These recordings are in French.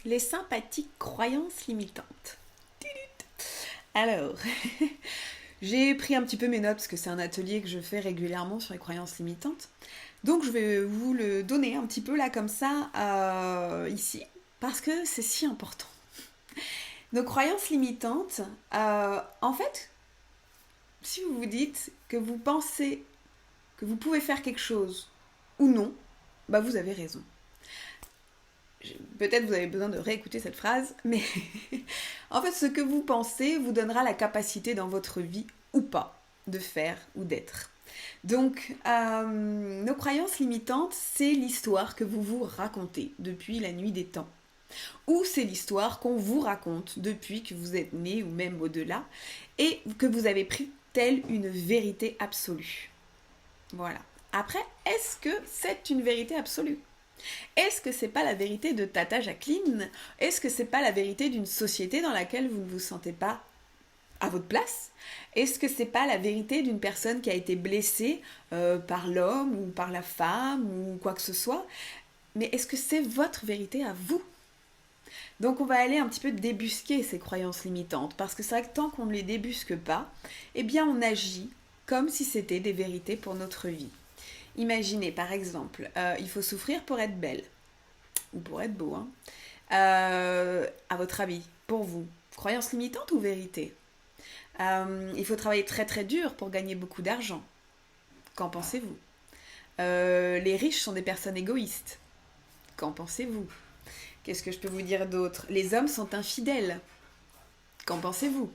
Les sympathiques croyances limitantes. Alors, j'ai pris un petit peu mes notes parce que c'est un atelier que je fais régulièrement sur les croyances limitantes. Donc je vais vous le donner un petit peu là comme ça ici parce que c'est si important. Nos croyances limitantes, en fait, si vous vous dites que vous pensez que vous pouvez faire quelque chose ou non, bah vous avez raison. Peut-être vous avez besoin de réécouter cette phrase, mais en fait, ce que vous pensez vous donnera la capacité dans votre vie ou pas de faire ou d'être. Donc, nos croyances limitantes, c'est l'histoire que vous vous racontez depuis la nuit des temps. Ou c'est l'histoire qu'on vous raconte depuis que vous êtes né ou même au-delà, et que vous avez pris telle une vérité absolue. Voilà. Après, est-ce que c'est une vérité absolue ? Est-ce que c'est pas la vérité de Tata Jacqueline ? Est-ce que c'est pas la vérité d'une société dans laquelle vous ne vous sentez pas à votre place ? Est-ce que c'est pas la vérité d'une personne qui a été blessée par l'homme ou par la femme ou quoi que ce soit ? Mais est-ce que c'est votre vérité à vous ? Donc on va aller un petit peu débusquer ces croyances limitantes parce que c'est vrai que tant qu'on ne les débusque pas, eh bien on agit comme si c'était des vérités pour notre vie. Imaginez par exemple, il faut souffrir pour être belle ou pour être beau. Hein. À votre avis, pour vous, croyance limitante ou vérité ? Il faut travailler très très dur pour gagner beaucoup d'argent. Qu'en pensez-vous ? Les riches sont des personnes égoïstes. Qu'en pensez-vous ? Qu'est-ce que je peux vous dire d'autre ? Les hommes sont infidèles. Qu'en pensez-vous ?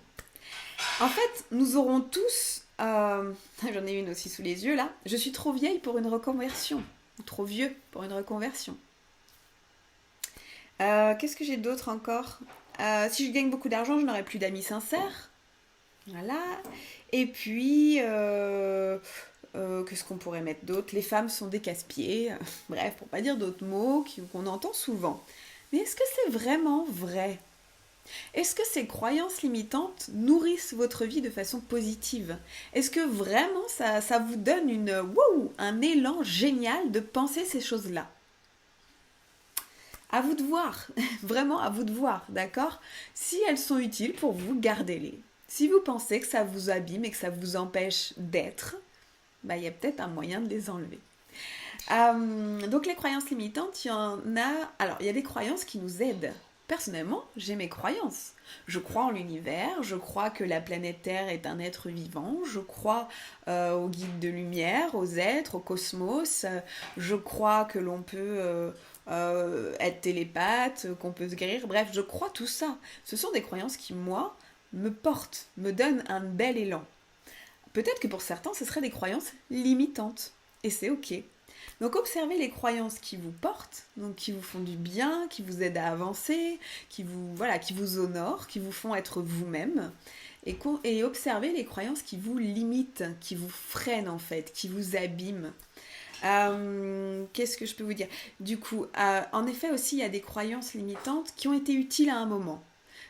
En fait, nous aurons tous... J'en ai une aussi sous les yeux là. Je suis trop vieille pour une reconversion. Ou trop vieux pour une reconversion. Qu'est-ce que j'ai d'autre encore ? Si je gagne beaucoup d'argent, je n'aurai plus d'amis sincères. Voilà. Et puis, qu'est-ce qu'on pourrait mettre d'autre ? Les femmes sont des casse-pieds. Bref, pour pas dire d'autres mots qu'on entend souvent. Mais est-ce que c'est vraiment vrai ? Est-ce que ces croyances limitantes nourrissent votre vie de façon positive ? Est-ce que vraiment ça vous donne un élan génial de penser ces choses-là ? À vous de voir, vraiment à vous de voir, d'accord ? Si elles sont utiles pour vous, gardez-les. Si vous pensez que ça vous abîme et que ça vous empêche d'être, bah, y a peut-être un moyen de les enlever. Donc les croyances limitantes, il y en a... Alors, il y a des croyances qui nous aident. Personnellement, j'ai mes croyances. Je crois en l'univers, je crois que la planète Terre est un être vivant, je crois aux guides de lumière, aux êtres, au cosmos, je crois que l'on peut être télépathe, qu'on peut se guérir, bref, je crois tout ça. Ce sont des croyances qui, moi, me portent, me donnent un bel élan. Peut-être que pour certains, ce seraient des croyances limitantes, et c'est ok. Donc observez les croyances qui vous portent, donc qui vous font du bien, qui vous aident à avancer, qui vous honorent, qui vous font être vous-même. Et observez les croyances qui vous limitent, qui vous freinent en fait, qui vous abîment. Qu'est-ce que je peux vous dire ? Du coup, en effet aussi, il y a des croyances limitantes qui ont été utiles à un moment.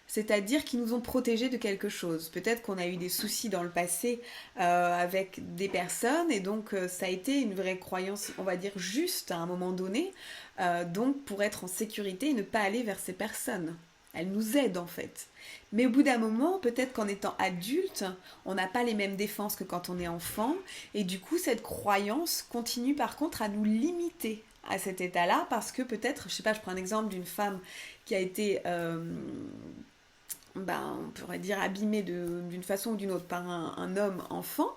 C'est-à-dire qui nous ont protégés de quelque chose. Peut-être qu'on a eu des soucis dans le passé avec des personnes et donc ça a été une vraie croyance, on va dire, juste à un moment donné, donc pour être en sécurité et ne pas aller vers ces personnes. Elles nous aident en fait. Mais au bout d'un moment, peut-être qu'en étant adulte, on n'a pas les mêmes défenses que quand on est enfant et du coup cette croyance continue par contre à nous limiter à cet état-là parce que peut-être, je sais pas, je prends un exemple d'une femme qui a été... on pourrait dire abîmée d'une façon ou d'une autre par un homme enfant,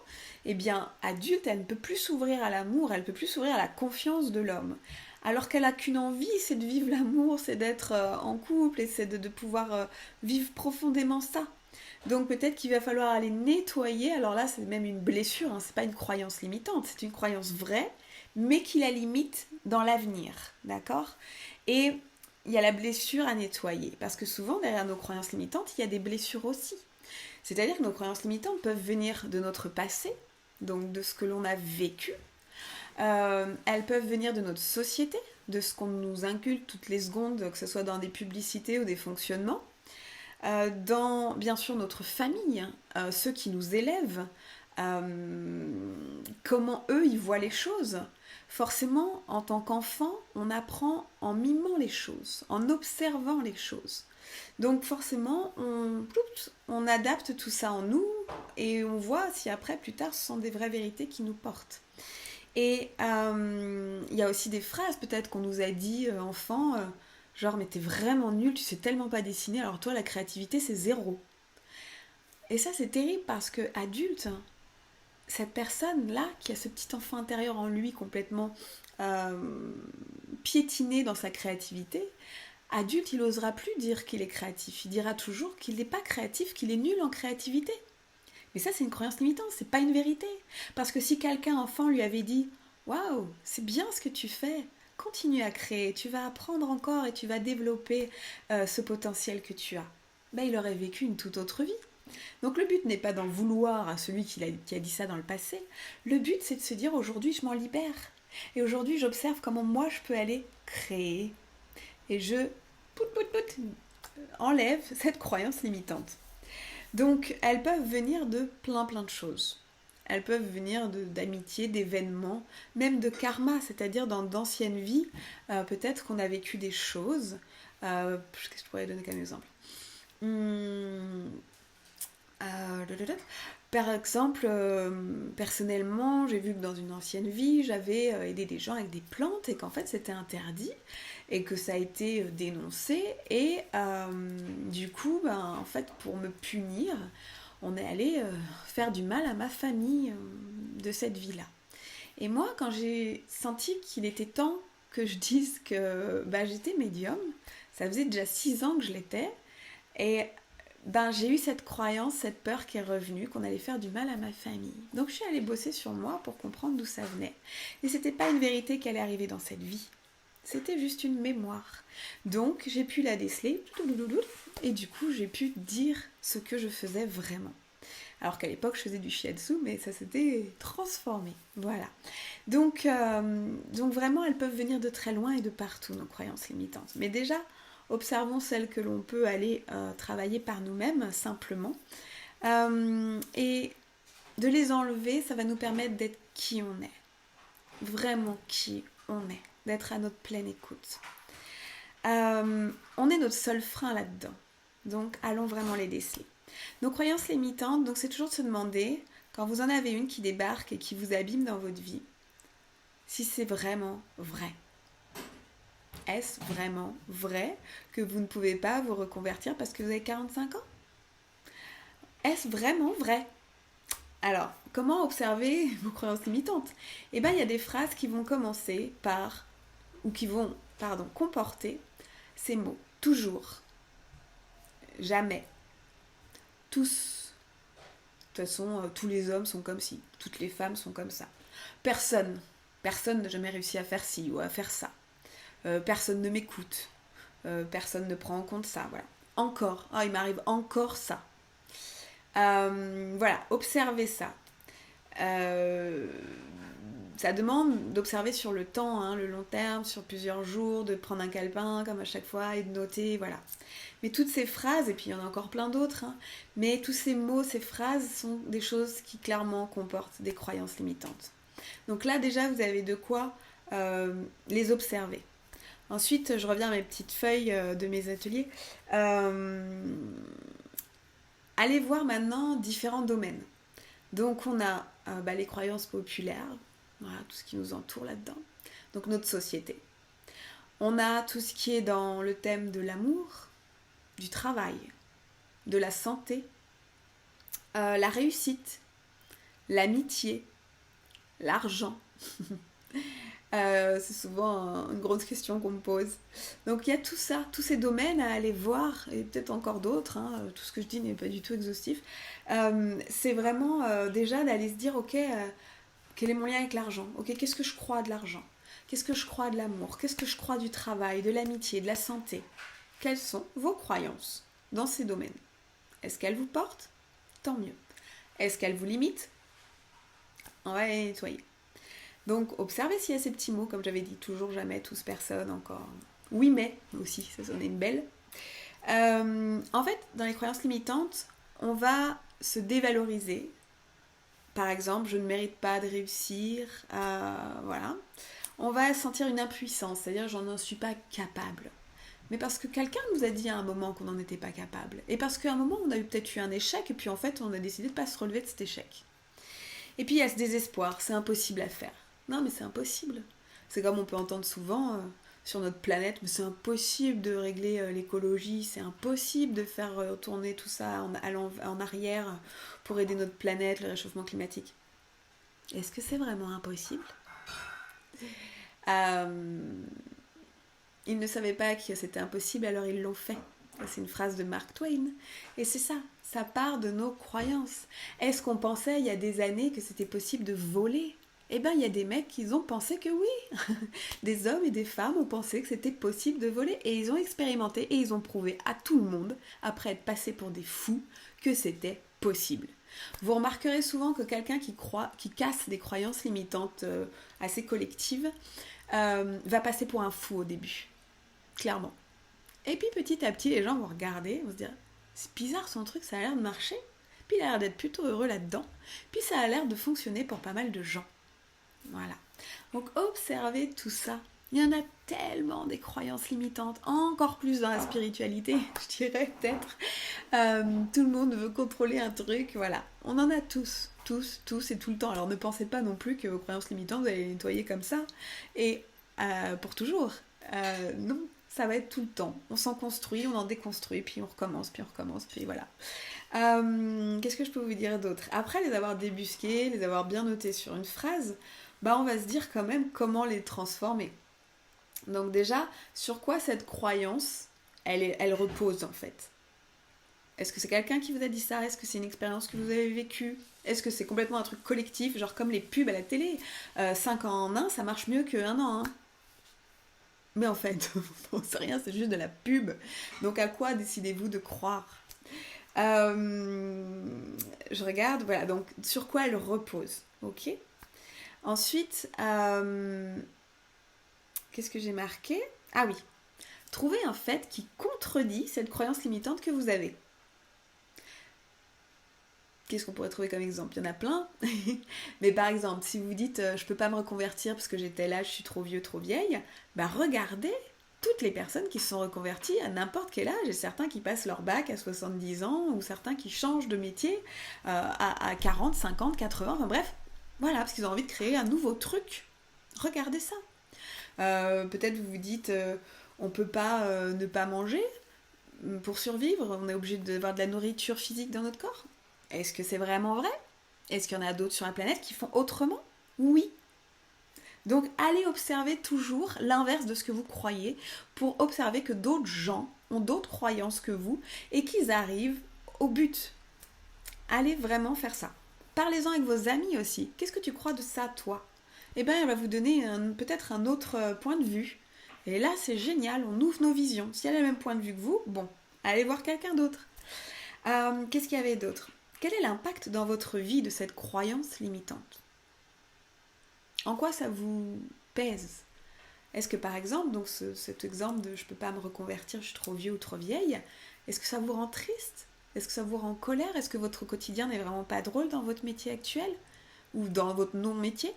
eh bien, adulte, elle ne peut plus s'ouvrir à l'amour, elle ne peut plus s'ouvrir à la confiance de l'homme. Alors qu'elle n'a qu'une envie, c'est de vivre l'amour, c'est d'être en couple et c'est de pouvoir vivre profondément ça. Donc peut-être qu'il va falloir aller nettoyer, alors là c'est même une blessure, hein, c'est pas une croyance limitante, c'est une croyance vraie, mais qui la limite dans l'avenir, d'accord ? Et il y a la blessure à nettoyer. Parce que souvent, derrière nos croyances limitantes, il y a des blessures aussi. C'est-à-dire que nos croyances limitantes peuvent venir de notre passé, donc de ce que l'on a vécu. Elles peuvent venir de notre société, de ce qu'on nous inculque toutes les secondes, que ce soit dans des publicités ou des fonctionnements. Dans, bien sûr, notre famille, ceux qui nous élèvent, comment eux, ils voient les choses. forcément, en tant qu'enfant, on apprend en mimant les choses, en observant les choses. Donc forcément, on adapte tout ça en nous et on voit si après, plus tard, ce sont des vraies vérités qui nous portent. Et il y a aussi des phrases peut-être qu'on nous a dit enfant, genre mais t'es vraiment nul, tu sais tellement pas dessiner, alors toi la créativité c'est zéro. Et ça c'est terrible parce que adulte, cette personne-là qui a ce petit enfant intérieur en lui complètement piétiné dans sa créativité, adulte il n'osera plus dire qu'il est créatif, il dira toujours qu'il n'est pas créatif, qu'il est nul en créativité. Mais ça, c'est une croyance limitante, c'est pas une vérité. Parce que si quelqu'un, enfant, lui avait dit « Waouh, c'est bien ce que tu fais, continue à créer, tu vas apprendre encore et tu vas développer ce potentiel que tu as », ben, il aurait vécu une toute autre vie. Donc le but n'est pas d'en vouloir à celui qui a dit ça dans le passé. Le but, c'est de se dire « Aujourd'hui, je m'en libère. Et aujourd'hui, j'observe comment moi, je peux aller créer. » Et je enlève cette croyance limitante. Donc, elles peuvent venir de plein de choses. Elles peuvent venir d'amitié, d'événements, même de karma, c'est-à-dire dans d'anciennes vies, peut-être qu'on a vécu des choses. Qu'est-ce que je pourrais donner comme exemple Par exemple, personnellement, j'ai vu que dans une ancienne vie, j'avais aidé des gens avec des plantes et qu'en fait c'était interdit et que ça a été dénoncé et du coup, en fait, pour me punir, on est allé faire du mal à ma famille de cette vie-là. Et moi, quand j'ai senti qu'il était temps que je dise que j'étais médium, ça faisait déjà 6 ans que je l'étais, et j'ai eu cette croyance, cette peur qui est revenue, qu'on allait faire du mal à ma famille. Donc je suis allée bosser sur moi pour comprendre d'où ça venait. Et c'était pas une vérité qui allait arriver dans cette vie. C'était juste une mémoire. Donc j'ai pu la déceler, et du coup j'ai pu dire ce que je faisais vraiment. Alors qu'à l'époque je faisais du shiatsu, mais ça s'était transformé. Voilà. Donc vraiment elles peuvent venir de très loin et de partout, nos croyances limitantes. Mais déjà, observons celles que l'on peut aller travailler par nous-mêmes, simplement. Et de les enlever, ça va nous permettre d'être qui on est. Vraiment qui on est. D'être à notre pleine écoute. On est notre seul frein là-dedans. Donc, allons vraiment les déceler. Nos croyances limitantes, donc c'est toujours de se demander, quand vous en avez une qui débarque et qui vous abîme dans votre vie, si c'est vraiment vrai. Est-ce vraiment vrai que vous ne pouvez pas vous reconvertir parce que vous avez 45 ans? Est-ce vraiment vrai? Alors, comment observer vos croyances limitantes? Eh bien, il y a des phrases qui vont commencer par, ou qui vont, comporter ces mots. Toujours. Jamais. Tous. De toute façon, tous les hommes sont comme ci. Toutes les femmes sont comme ça. Personne n'a jamais réussi à faire ci ou à faire ça. Personne ne m'écoute, personne ne prend en compte ça, voilà. Encore, il m'arrive encore ça. Voilà, observez ça. Ça demande d'observer sur le temps, le long terme, sur plusieurs jours, de prendre un calepin comme à chaque fois et de noter, voilà. Mais toutes ces phrases, et puis il y en a encore plein d'autres, mais tous ces mots, ces phrases sont des choses qui clairement comportent des croyances limitantes. Donc là déjà vous avez de quoi les observer. Ensuite, je reviens à mes petites feuilles de mes ateliers. Allez voir maintenant différents domaines. Donc, on a les croyances populaires, voilà, tout ce qui nous entoure là-dedans. Donc, notre société. On a tout ce qui est dans le thème de l'amour, du travail, de la santé, la réussite, l'amitié, l'argent. C'est souvent une grosse question qu'on me pose. Donc il y a tout ça, tous ces domaines à aller voir, et peut-être encore d'autres, tout ce que je dis n'est pas du tout exhaustif. C'est vraiment déjà d'aller se dire, ok, quel est mon lien avec l'argent? Ok, qu'est-ce que je crois de l'argent? Qu'est-ce que je crois de l'amour? Qu'est-ce que je crois du travail, de l'amitié, de la santé? Quelles sont vos croyances dans ces domaines? Est-ce qu'elles vous portent? Tant mieux. Est-ce qu'elles vous limitent? On va les nettoyer. Donc, observez s'il y a ces petits mots, comme j'avais dit, toujours, jamais, tous, personne, encore. Oui, mais, aussi, ça sonnait une belle. En fait, dans les croyances limitantes, on va se dévaloriser. Par exemple, je ne mérite pas de réussir, voilà. On va sentir une impuissance, c'est-à-dire j'en n'en suis pas capable. Mais parce que quelqu'un nous a dit à un moment qu'on n'en était pas capable. Et parce qu'à un moment, on a peut-être eu un échec, et puis en fait, on a décidé de ne pas se relever de cet échec. Et puis il y a ce désespoir, c'est impossible à faire. Non, mais c'est impossible. C'est comme on peut entendre souvent sur notre planète, mais c'est impossible de régler l'écologie, c'est impossible de faire tourner tout ça en arrière pour aider notre planète, le réchauffement climatique. Est-ce que c'est vraiment impossible? Ils ne savaient pas que c'était impossible, alors ils l'ont fait. C'est une phrase de Mark Twain. Et c'est ça, ça part de nos croyances. Est-ce qu'on pensait il y a des années que c'était possible de voler? Eh bien, il y a des mecs qui ont pensé que oui. Des hommes et des femmes ont pensé que c'était possible de voler. Et ils ont expérimenté et ils ont prouvé à tout le monde, après être passés pour des fous, que c'était possible. Vous remarquerez souvent que quelqu'un qui casse des croyances limitantes assez collectives va passer pour un fou au début. Clairement. Et puis petit à petit, les gens vont regarder, vont se dire c'est bizarre son truc, ça a l'air de marcher. Puis il a l'air d'être plutôt heureux là-dedans. Puis ça a l'air de fonctionner pour pas mal de gens. Voilà. Donc observez tout ça. Il y en a tellement des croyances limitantes, encore plus dans la spiritualité, je dirais peut-être. Tout le monde veut contrôler un truc, voilà. On en a tous et tout le temps. Alors ne pensez pas non plus que vos croyances limitantes, vous allez les nettoyer comme ça. Et pour toujours. Non, ça va être tout le temps. On s'en construit, on en déconstruit, puis on recommence, puis voilà. Qu'est-ce que je peux vous dire d'autre? Après les avoir débusqués, les avoir bien notés sur une phrase, on va se dire quand même comment les transformer. Donc déjà, sur quoi cette croyance, elle repose en fait? Est-ce que c'est quelqu'un qui vous a dit ça? Est-ce que c'est une expérience que vous avez vécue? Est-ce que c'est complètement un truc collectif, genre comme les pubs à la télé? 5 ans en 1, ça marche mieux que 1 an, hein. Mais en fait, c'est rien, c'est juste de la pub. Donc à quoi décidez-vous de croire? Je regarde, voilà, donc sur quoi elle repose, ok? Ensuite, qu'est-ce que j'ai marqué? Ah oui, trouvez un fait qui contredit cette croyance limitante que vous avez. Qu'est-ce qu'on pourrait trouver comme exemple? Il y en a plein. Mais par exemple, si vous dites je peux pas me reconvertir parce que j'ai tel âge, je suis trop vieux, trop vieille, regardez toutes les personnes qui se sont reconverties à n'importe quel âge, et certains qui passent leur bac à 70 ans, ou certains qui changent de métier à 40, 50, 80, enfin bref, voilà, parce qu'ils ont envie de créer un nouveau truc. Regardez ça. Peut-être vous vous dites on peut pas ne pas manger pour survivre, on est obligé d'avoir de la nourriture physique dans notre corps. Est-ce que c'est vraiment vrai? Est-ce qu'il y en a d'autres sur la planète qui font autrement? Oui. Donc allez observer toujours l'inverse de ce que vous croyez pour observer que d'autres gens ont d'autres croyances que vous et qu'ils arrivent au but. Allez vraiment faire ça. Parlez-en avec vos amis aussi. Qu'est-ce que tu crois de ça, toi? Eh bien, elle va vous donner peut-être un autre point de vue. Et là, c'est génial, on ouvre nos visions. Si elle a le même point de vue que vous, bon, allez voir quelqu'un d'autre. Qu'est-ce qu'il y avait d'autre? Quel est l'impact dans votre vie de cette croyance limitante? En quoi ça vous pèse? Est-ce que par exemple, donc cet exemple de je peux pas me reconvertir, je suis trop vieux ou trop vieille, est-ce que ça vous rend triste? Est-ce que ça vous rend en colère? Est-ce que votre quotidien n'est vraiment pas drôle dans votre métier actuel? Ou dans votre non-métier?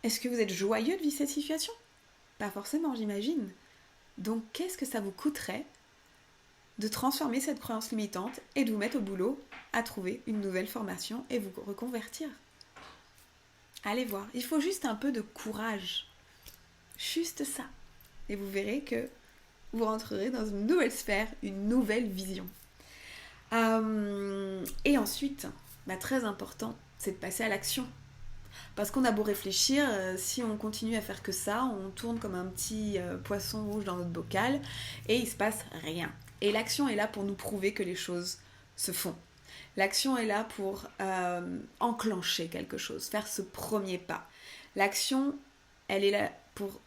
Est-ce que vous êtes joyeux de vivre cette situation? Pas forcément, j'imagine. Donc qu'est-ce que ça vous coûterait de transformer cette croyance limitante et de vous mettre au boulot à trouver une nouvelle formation et vous reconvertir? Allez voir, il faut juste un peu de courage. Juste ça. Et vous verrez que vous rentrerez dans une nouvelle sphère, une nouvelle vision. Et ensuite, très important, c'est de passer à l'action. Parce qu'on a beau réfléchir, si on continue à faire que ça, on tourne comme un petit poisson rouge dans notre bocal et il se passe rien. Et l'action est là pour nous prouver que les choses se font. L'action est là pour enclencher quelque chose, faire ce premier pas. L'action, elle est là pour,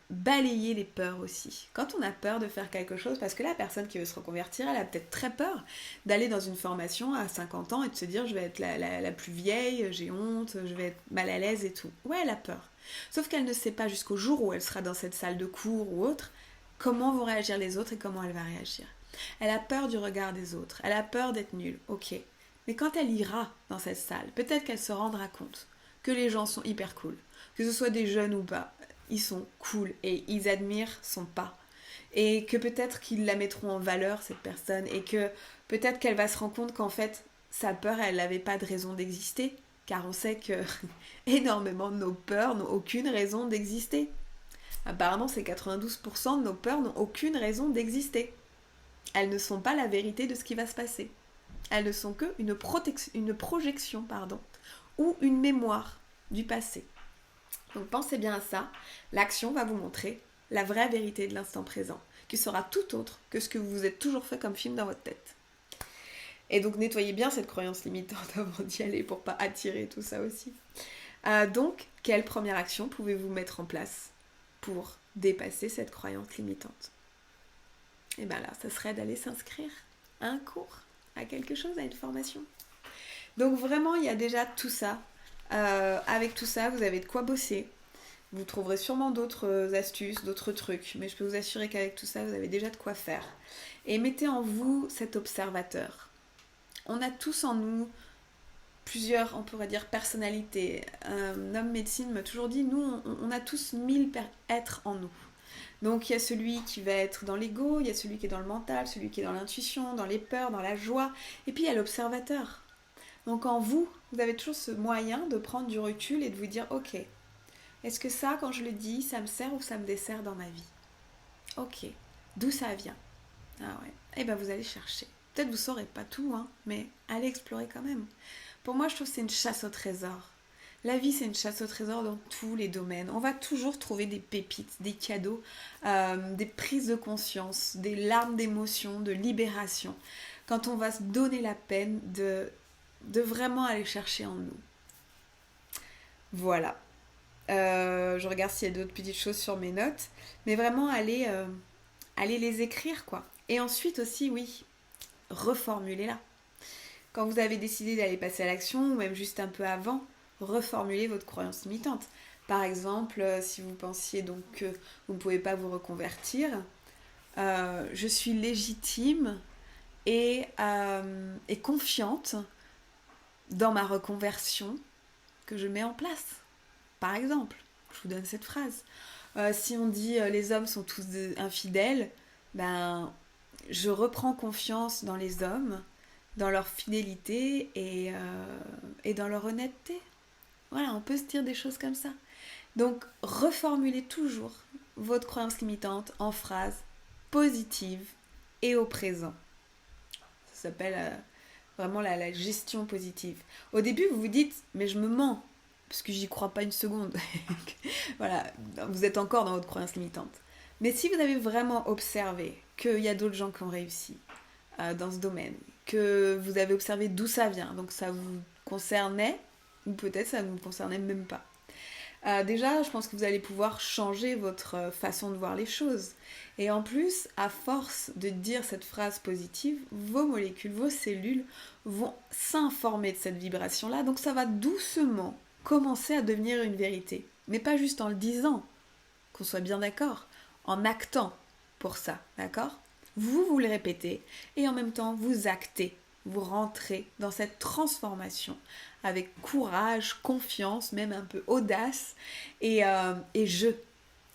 balayer les peurs aussi. Quand on a peur de faire quelque chose, parce que la personne qui veut se reconvertir, elle a peut-être très peur d'aller dans une formation à 50 ans et de se dire je vais être la plus vieille, j'ai honte, je vais être mal à l'aise et tout. Ouais, elle a peur. Sauf qu'elle ne sait pas jusqu'au jour où elle sera dans cette salle de cours ou autre, comment vont réagir les autres et comment elle va réagir. Elle a peur du regard des autres, elle a peur d'être nulle, ok. Mais quand elle ira dans cette salle, peut-être qu'elle se rendra compte que les gens sont hyper cool. Que ce soit des jeunes ou pas, ils sont cool et ils admirent son pas. Et que peut-être qu'ils la mettront en valeur, cette personne, et que peut-être qu'elle va se rendre compte qu'en fait, sa peur, elle n'avait pas de raison d'exister, car on sait que énormément de nos peurs n'ont aucune raison d'exister. Apparemment, c'est 92% de nos peurs n'ont aucune raison d'exister. Elles ne sont pas la vérité de ce qui va se passer. Elles ne sont que une projection, ou une mémoire du passé. Donc pensez bien à ça. L'action va vous montrer la vraie vérité de l'instant présent, qui sera tout autre que ce que vous vous êtes toujours fait comme film dans votre tête. Et donc nettoyez bien cette croyance limitante avant d'y aller pour pas attirer tout ça aussi. Donc, quelle première action pouvez-vous mettre en place pour dépasser cette croyance limitante? Et bien là, ça serait d'aller s'inscrire à un cours, à quelque chose, à une formation. Donc vraiment, il y a déjà tout ça. Avec tout ça, vous avez de quoi bosser. Vous trouverez sûrement d'autres astuces, d'autres trucs, mais je peux vous assurer qu'avec tout ça, vous avez déjà de quoi faire. Et mettez en vous cet observateur. On a tous en nous plusieurs, on pourrait dire, personnalités. Un homme médecine m'a toujours dit, nous, on a tous 1000 êtres en nous. Donc il y a celui qui va être dans l'ego, il y a celui qui est dans le mental, celui qui est dans l'intuition, dans les peurs, dans la joie, et puis il y a l'observateur. Donc en vous, vous avez toujours ce moyen de prendre du recul et de vous dire, ok, est-ce que ça, quand je le dis, ça me sert ou ça me dessert dans ma vie? Ok, d'où ça vient? Ah ouais, et bien vous allez chercher. Peut-être vous saurez pas tout, mais allez explorer quand même. Pour moi, je trouve que c'est une chasse au trésor. La vie, c'est une chasse au trésor dans tous les domaines. On va toujours trouver des pépites, des cadeaux, des prises de conscience, des larmes d'émotion, de libération, quand on va se donner la peine de vraiment aller chercher en nous. Voilà. Je regarde s'il y a d'autres petites choses sur mes notes, mais vraiment aller les écrire, quoi. Et ensuite aussi, oui, reformulez-la. Quand vous avez décidé d'aller passer à l'action, ou même juste un peu avant, reformulez votre croyance limitante. Par exemple, si vous pensiez donc que vous ne pouvez pas vous reconvertir, je suis légitime et confiante dans ma reconversion que je mets en place. Par exemple, je vous donne cette phrase. Si on dit les hommes sont tous infidèles, je reprends confiance dans les hommes, dans leur fidélité et dans leur honnêteté. Voilà, on peut se dire des choses comme ça. Donc, reformulez toujours votre croyance limitante en phrases positives et au présent. Ça s'appelle vraiment la gestion positive. Au début, vous vous dites, mais je me mens, parce que j'y crois pas une seconde. Voilà, vous êtes encore dans votre croyance limitante. Mais si vous avez vraiment observé qu'il y a d'autres gens qui ont réussi dans ce domaine, que vous avez observé d'où ça vient, donc ça vous concernait, ou peut-être ça ne vous concernait même pas. Déjà, je pense que vous allez pouvoir changer votre façon de voir les choses. Et en plus, à force de dire cette phrase positive, vos molécules, vos cellules vont s'informer de cette vibration-là. Donc ça va doucement commencer à devenir une vérité. Mais pas juste en le disant, qu'on soit bien d'accord, en actant pour ça, d'accord? Vous le répétez et en même temps vous actez, vous rentrez dans cette transformation avec courage, confiance, même un peu audace et jeu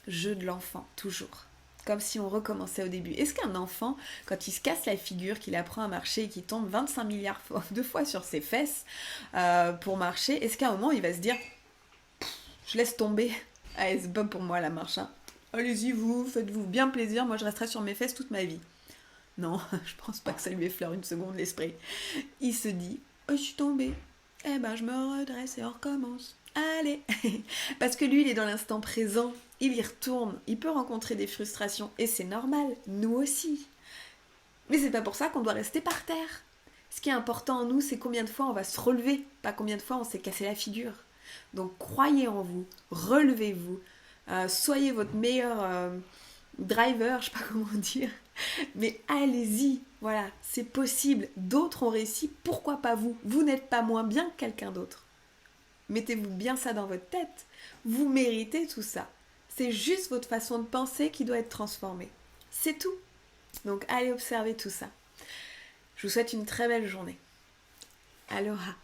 de l'enfant, toujours. Comme si on recommençait au début. Est-ce qu'un enfant, quand il se casse la figure, qu'il apprend à marcher et qu'il tombe 25 milliards de fois sur ses fesses pour marcher, est-ce qu'à un moment il va se dire « Je laisse tomber, allez c'est pas pour moi la marche, allez-y vous, faites-vous bien plaisir, moi je resterai sur mes fesses toute ma vie. » Non, je pense pas que ça lui effleure une seconde l'esprit. Il se dit « Oh, je suis tombée, je me redresse et on recommence. Allez !» Parce que lui, il est dans l'instant présent, il y retourne, il peut rencontrer des frustrations, et c'est normal, nous aussi. Mais c'est pas pour ça qu'on doit rester par terre. Ce qui est important en nous, c'est combien de fois on va se relever, pas combien de fois on s'est cassé la figure. Donc croyez en vous, relevez-vous, soyez votre meilleur driver, je sais pas comment dire, mais allez-y, voilà, c'est possible, d'autres ont réussi, pourquoi pas vous? Vous n'êtes pas moins bien que quelqu'un d'autre. Mettez-vous bien ça dans votre tête, vous méritez tout ça. C'est juste votre façon de penser qui doit être transformée. C'est tout. Donc allez observer tout ça. Je vous souhaite une très belle journée. Aloha.